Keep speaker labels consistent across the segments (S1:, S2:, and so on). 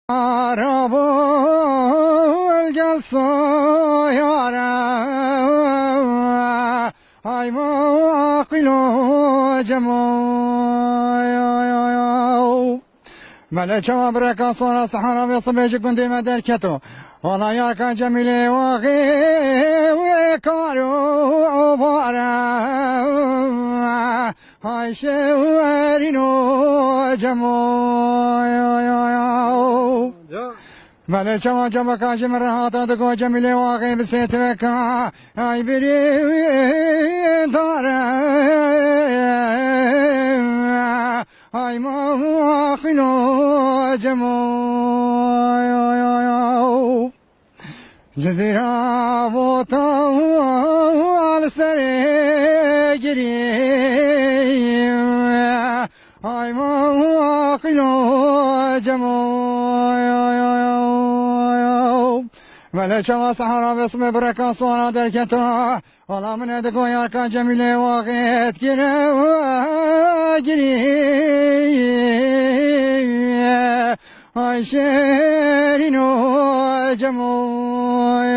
S1: Arabul gel soyara ay maqilo cemoy ملك وبرك صار صحراء بصبيج كنت مدركته ولا ياك جميل واغي وكارو بارا هاي شوارينو جمو ملك وجبك جمرات دغ جميل واغي بسيتك هاي بري دارا ay maqilo cemoy Cezira botal sere gireyim ay maqilo cemoy ملك وصحراء باسم بركة صورة دركتها والله من يدك وياك جميلة وغيت جري هاي شيرينو جموي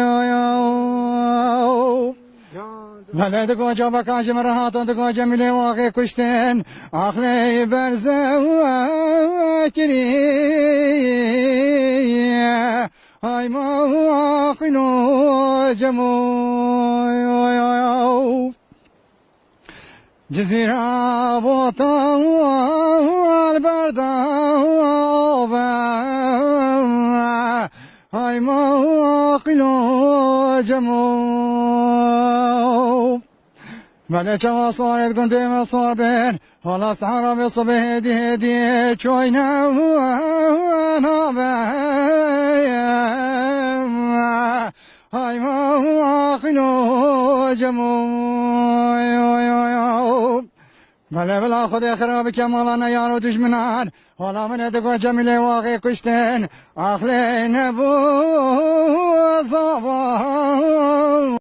S1: ملك وجبك جمرهات دك جميلة وغيت كشتين أخلي برزة جري ay maqino cemoy Cezira botan alberda ay maqino cemoy ملك وصارت كنت مصابين ولا صحراء بصبه هدي شوينا هاي ما خلو جمو ملا بلا خد خراب كمالنا يارو دشمنان ولا من يدقو جميل واقع كشتين أخلين بو صبا